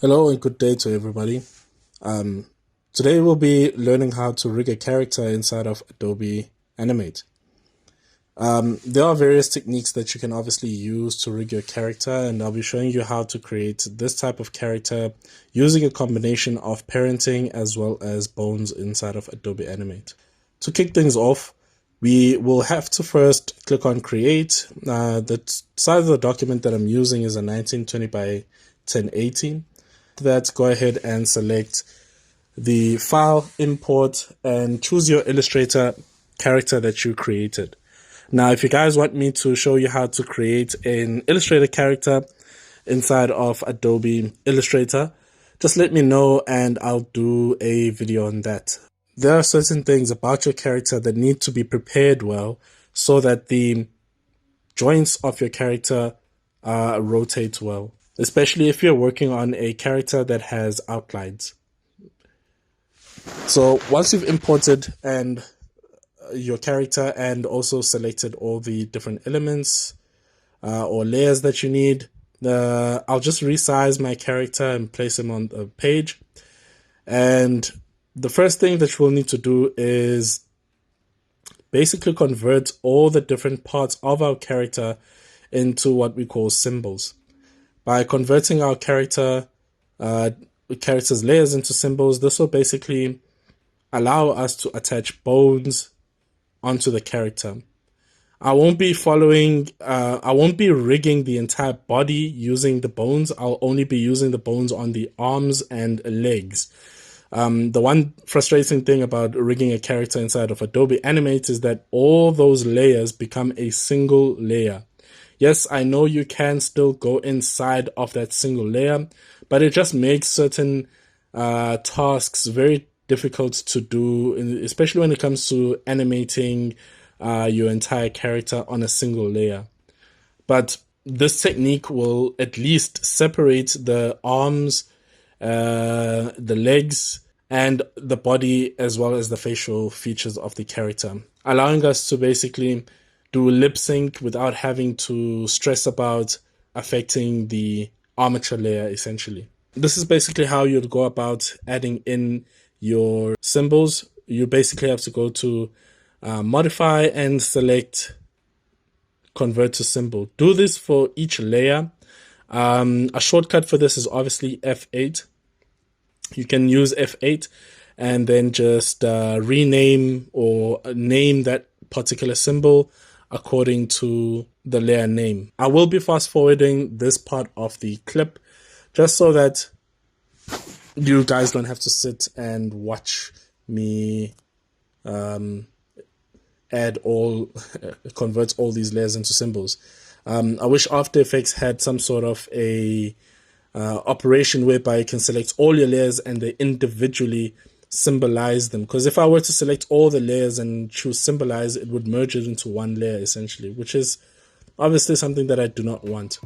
Hello and good day to everybody. Um, Today we'll be learning how to rig a character inside of Adobe Animate. There are various techniques that you can obviously use to rig your character, and I'll be showing you how to create this type of character using a combination of parenting as well as bones inside of Adobe Animate. To kick things off, we will have to first click on create. The size of the document that I'm using is a 1920 by 1080. That, go ahead and select the file, import, and choose your illustrator character that you created. Now, if you guys want me to show you how to create an illustrator character inside of Adobe Illustrator, just let me know and I'll do a video on that. There are certain things about your character that need to be prepared well so that the joints of your character rotate well, especially if you're working on a character that has outlines. So once you've imported and your character and also selected all the different elements or layers that you need, I'll just resize my character and place him on the page. And the first thing that we'll need to do is basically convert all the different parts of our character into what we call symbols. By converting our character's layers into symbols, this will basically allow us to attach bones onto the character. I won't be rigging the entire body using the bones. I'll only be using the bones on the arms and legs. The one frustrating thing about rigging a character inside of Adobe Animate is that all those layers become a single layer. Yes, I know you can still go inside of that single layer, but it just makes certain tasks very difficult to do, especially when it comes to animating your entire character on a single layer. But this technique will at least separate the arms, the legs, and the body, as well as the facial features of the character, allowing us to basically do lip sync without having to stress about affecting the armature layer, essentially. This is basically how you'd go about adding in your symbols. You basically have to go to modify and select convert to symbol. Do this for each layer. A shortcut for this is obviously F8. You can use F8 and then just rename or name that particular symbol according to the layer name. I will be fast forwarding this part of the clip just so that you guys don't have to sit and watch me convert all these layers into symbols. I wish After Effects had some sort of a operation whereby you can select all your layers and they individually symbolize them. Because if I were to select all the layers and choose symbolize, it would merge it into one layer essentially, which is obviously something that I do not want.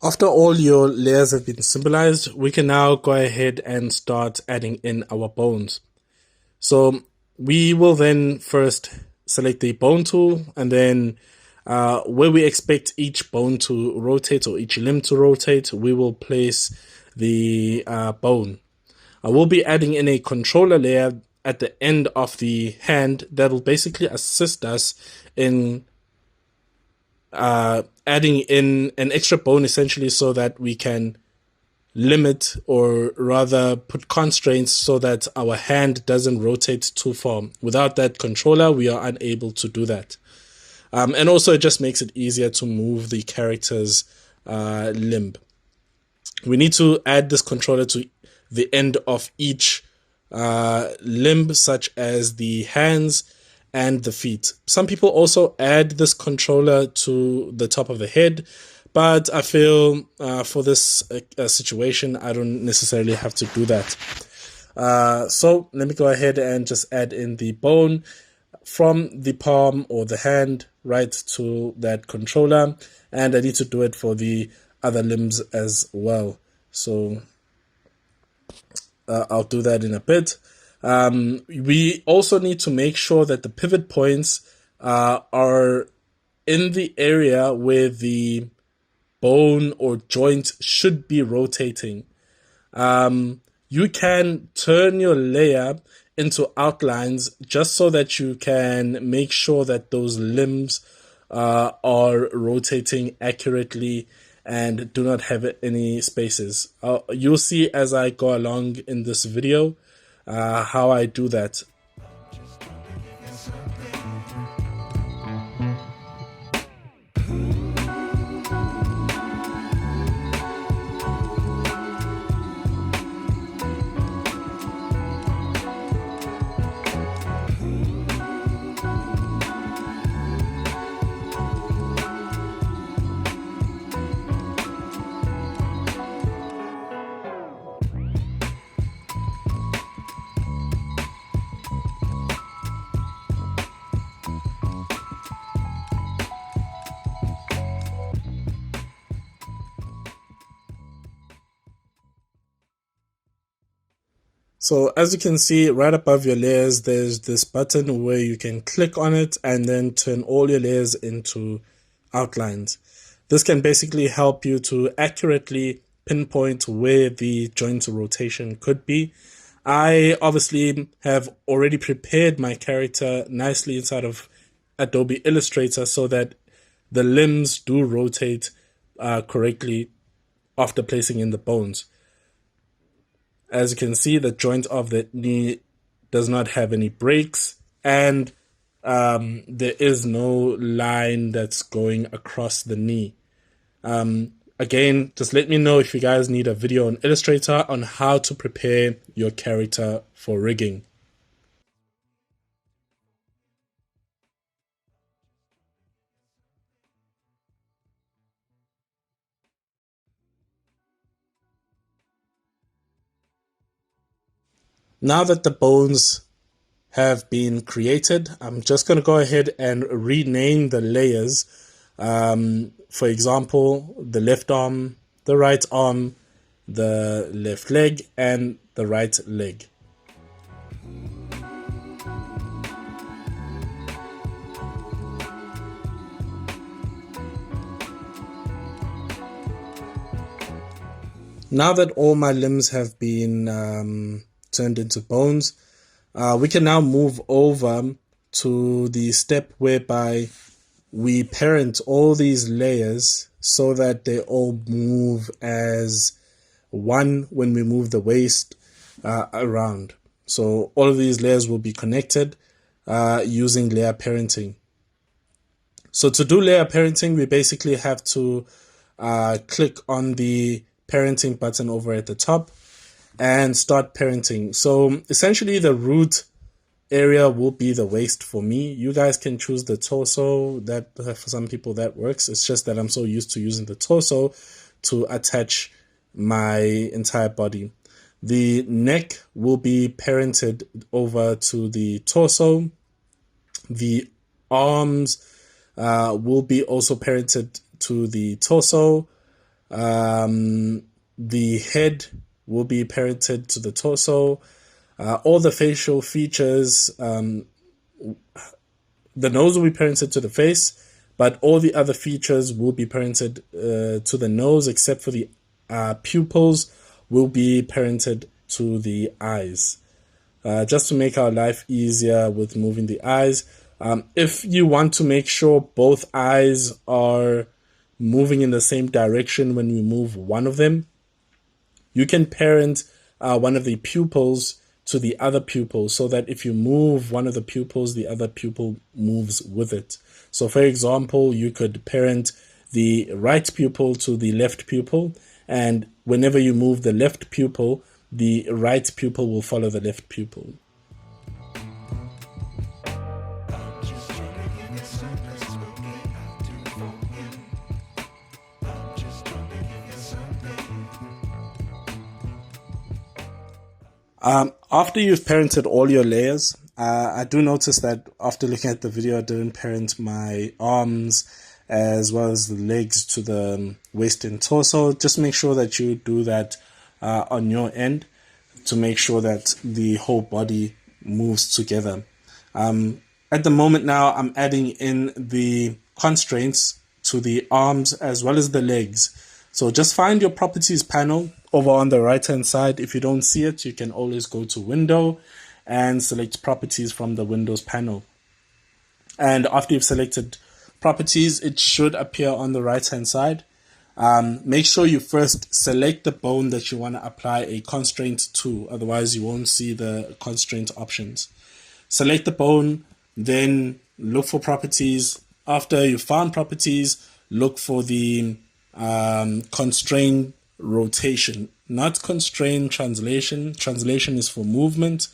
After all your layers have been symbolized, we can now go ahead and start adding in our bones. So we will then first select the bone tool, and then where we expect each bone to rotate or each limb to rotate, we will place the bone. I will be adding in a controller layer at the end of the hand that will basically assist us in adding in an extra bone essentially, so that we can limit or rather put constraints so that our hand doesn't rotate too far. Without that controller, we are unable to do that. And also it just makes it easier to move the character's limb. We need to add this controller to the end of each limb, such as the hands and the feet. Some people also add this controller to the top of the head, but I feel for this situation, I don't necessarily have to do that. So let me go ahead and just add in the bone. from the palm or the hand right to that controller, and I need to do it for the other limbs as well. So I'll do that in a bit. We also need to make sure that the pivot points are in the area where the bone or joint should be rotating. You can turn your layer into outlines just so that you can make sure that those limbs are rotating accurately and do not have any spaces. You'll see as I go along in this video how I do that. So as you can see right above your layers, there's this button where you can click on it and then turn all your layers into outlines. This can basically help you to accurately pinpoint where the joint rotation could be. I obviously have already prepared my character nicely inside of Adobe Illustrator so that the limbs do rotate correctly after placing in the bones. As you can see, the joint of the knee does not have any breaks, and there is no line that's going across the knee. Again, just let me know if you guys need a video on Illustrator on how to prepare your character for rigging. Now that the bones have been created, I'm just going to go ahead and rename the layers. For example, the left arm, the right arm, the left leg, and the right leg. Now that all my limbs have been turned into bones, we can now move over to the step whereby we parent all these layers so that they all move as one when we move the waist around. So all of these layers will be connected using layer parenting. So to do layer parenting, we basically have to click on the parenting button over at the top and start parenting. So essentially the root area will be the waist for me. You guys can choose the torso. That for some people that works. It's just that I'm so used to using the torso to attach my entire body. The neck will be parented over to the torso. The arms will be also parented to the torso. The head will be parented to the torso. All the facial features, the nose will be parented to the face, but all the other features will be parented to the nose, except for the pupils will be parented to the eyes. Just to make our life easier with moving the eyes. If you want to make sure both eyes are moving in the same direction when we move one of them, you can parent one of the pupils to the other pupil so that if you move one of the pupils, the other pupil moves with it. So for example, you could parent the right pupil to the left pupil, and whenever you move the left pupil, the right pupil will follow the left pupil. After you've parented all your layers, I do notice that after looking at the video, I didn't parent my arms as well as the legs to the waist and torso. Just make sure that you do that on your end to make sure that the whole body moves together. At the moment now, I'm adding in the constraints to the arms as well as the legs. So just find your properties panel over on the right hand side. If you don't see it, you can always go to Window and select properties from the Windows panel. And after you've selected properties, it should appear on the right hand side. Make sure you first select the bone that you want to apply a constraint to, otherwise you won't see the constraint options. Select the bone, then look for properties. After you found properties, look for the constraint rotation, not constraint translation. Translation is for movement,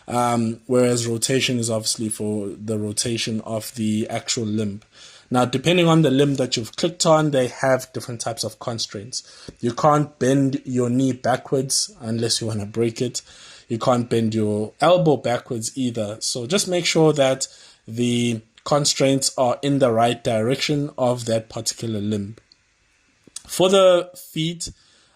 whereas rotation is obviously for the rotation of the actual limb. Now, depending on the limb that you've clicked on, they have different types of constraints. You can't bend your knee backwards unless you want to break it. You can't bend your elbow backwards either. So just make sure that the constraints are in the right direction of that particular limb. For the feet,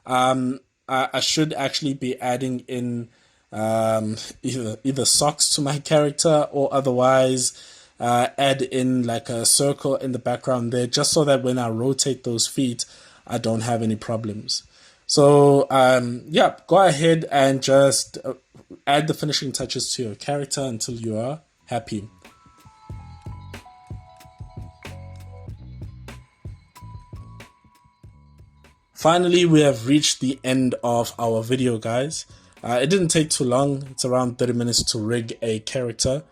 I should actually be adding in either socks to my character, or otherwise add in like a circle in the background there, just so that when I rotate those feet, I don't have any problems. So yeah, go ahead and just add the finishing touches to your character until you are happy. Finally, we have reached the end of our video, guys. It didn't take too long. It's around 30 minutes to rig a character.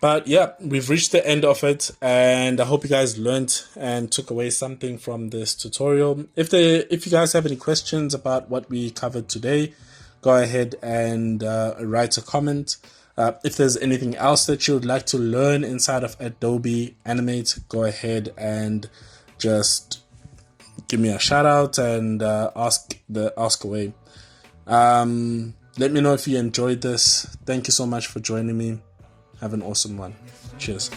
But yeah, we've reached the end of it, and I hope you guys learned and took away something from this tutorial. If you guys have any questions about what we covered today, go ahead and write a comment. If there's anything else that you would like to learn inside of Adobe Animate, go ahead and just give me a shout out and ask away. Let me know if you enjoyed this. Thank you so much for joining me. Have an awesome one. Cheers.